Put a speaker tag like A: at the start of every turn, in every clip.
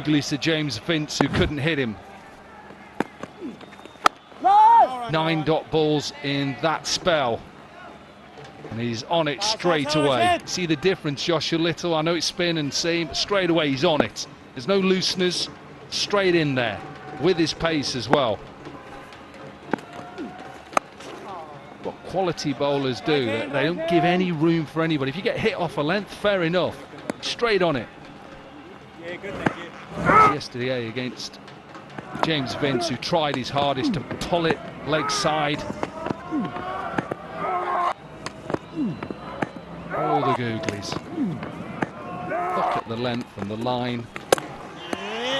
A: googlies to James Vince, who couldn't hit him. 9 dot balls in that spell. And he's on it straight away. See the difference, Joshua Little? I know it's spin and seam, but straight away he's on it. There's no looseners, straight in there, with his pace as well. What quality bowlers do, they don't give any room for anybody. If you get hit off a length, fair enough. Straight on it.
B: Yeah, good, thank you.
A: Yesterday against James Vince, who tried his hardest to pull it leg side. All the googlies. Look at the length and the line.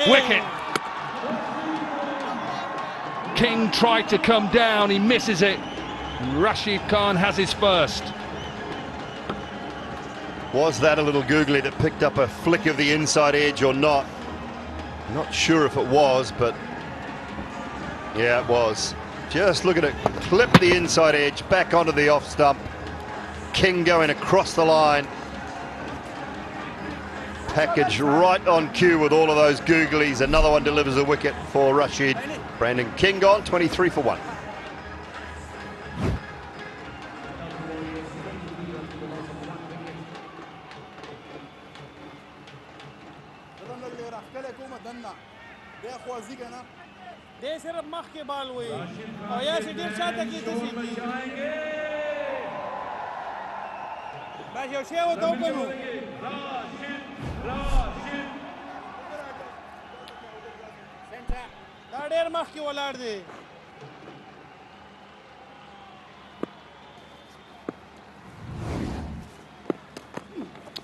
A: Wicket! King tried to come down, he misses it. Rashid Khan has his first.
C: Was that a little googly that picked up a flick of the inside edge or not? Not sure if it was, but yeah, it was. Just look at it, clip the inside edge, back onto the off stump. King going across the line. Package right on cue with all of those googlies. Another one delivers a wicket for Rashid. Brandon King gone, 23 for 1.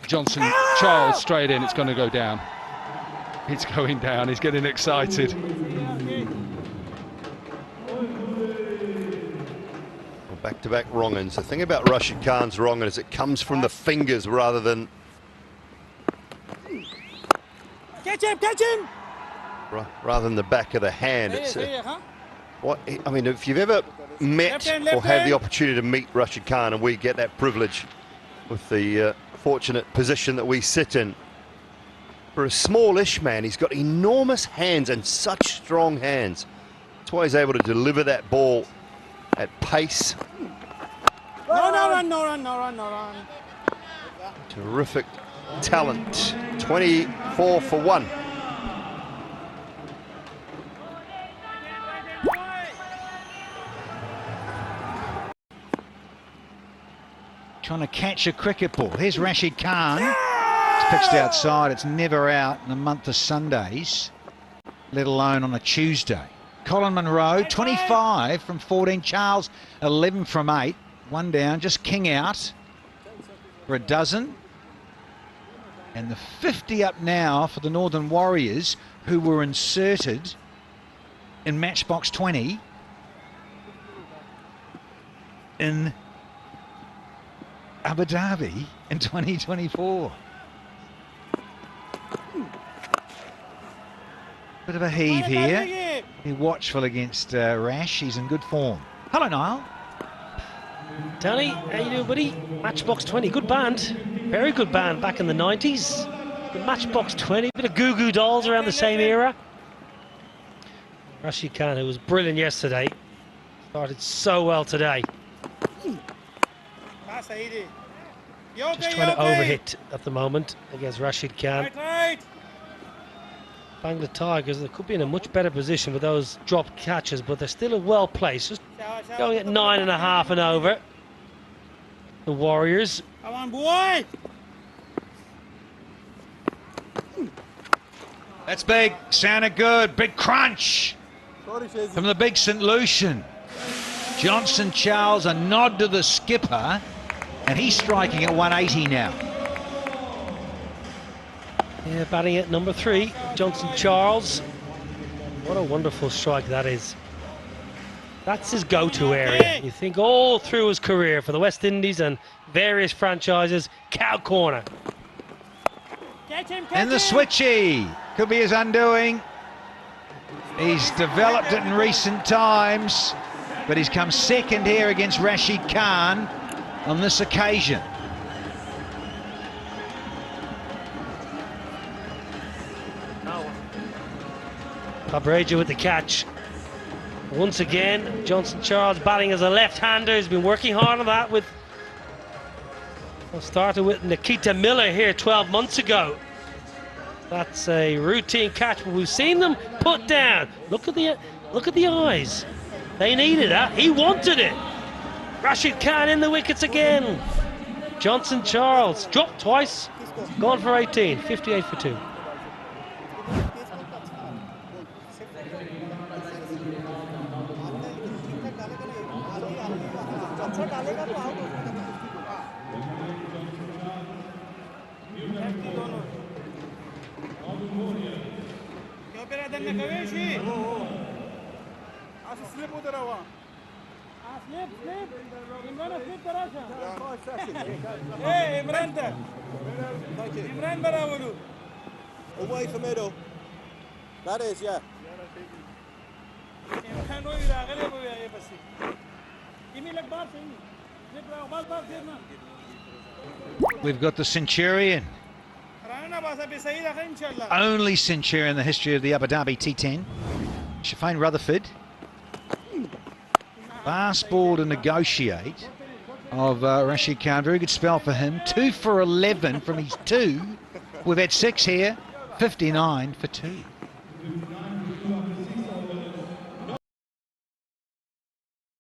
A: Johnson Charles straight in, it's going to go down. It's going down, he's getting excited.
C: Back-to-back wrong-uns. The thing about Rashid Khan's wrong-un is it comes from the fingers rather than...
B: Catch him!
C: Rather than the back of the hand. It's what I mean, if you've ever met or had the opportunity to meet Rashid Khan, and we get that privilege with the fortunate position that we sit in, for a smallish man, he's got enormous hands and such strong hands. That's why he's able to deliver that ball at pace.
B: No run.
C: Terrific talent. 24 for 1.
D: Trying to catch a cricket ball. Here's Rashid Khan. It's pitched outside. It's never out in the month of Sundays, let alone on a Tuesday. Colin Munro, 25 from 14. Charles, 11 from 8. 1 down, just King out for a dozen. And the 50 up now for the Northern Warriors, who were inserted in Matchbox 20 in Abu Dhabi in 2024. Bit of a heave here. Be watchful against Rash. He's in good form. Hello, Niall.
E: Tony, how you doing, buddy? Matchbox 20, good band. Very good band back in the 90s. The Matchbox 20, bit of Goo Goo Dolls around the same era. Rashid Khan, who was brilliant yesterday, started so well today. Just trying to overhit at the moment against Rashid Khan. Bangla Tigers, they could be in a much better position with those dropped catches, but they're still well placed. Just going at 9.5 and over. The Warriors.
B: Come on, boy!
D: That's big. Sounded good. Big crunch from the big St. Lucian. Johnson Charles, a nod to the skipper, and he's striking at 180 now.
E: Yeah, batting at number 3, Johnson Charles. What a wonderful strike that is. That's his go-to area. You think all through his career for the West Indies and various franchises, cow corner.
D: And the switchy could be his undoing. He's developed it in recent times, but he's come second here against Rashid Khan on this occasion.
E: Cabreja with the catch. Once again, Johnson Charles batting as a left-hander. He's been working hard on that with... Well, started with Nikita Miller here 12 months ago. That's a routine catch, but we've seen them put down. Look at the eyes. They needed that. He wanted it. Rashid Khan in the wickets again. Johnson Charles dropped twice, gone for 18, 58 for 2.
B: Hey, Imran there. Imran Barawulu.
F: Away from middle. That is, yeah.
B: Imran ho ira gale ho ye basi. Kimi lag ball sahi. Ye ball firna.
D: We've got the Centurion.
B: Rana basa be sahi rakha inshallah.
D: Only Centurion in the history of the Abu Dhabi T10. Shafane Rutherford. Last ball to negotiate of Rashid Khan. Very good spell for him. 2 for 11 from his 2. We've had 6 here. 59 for 2.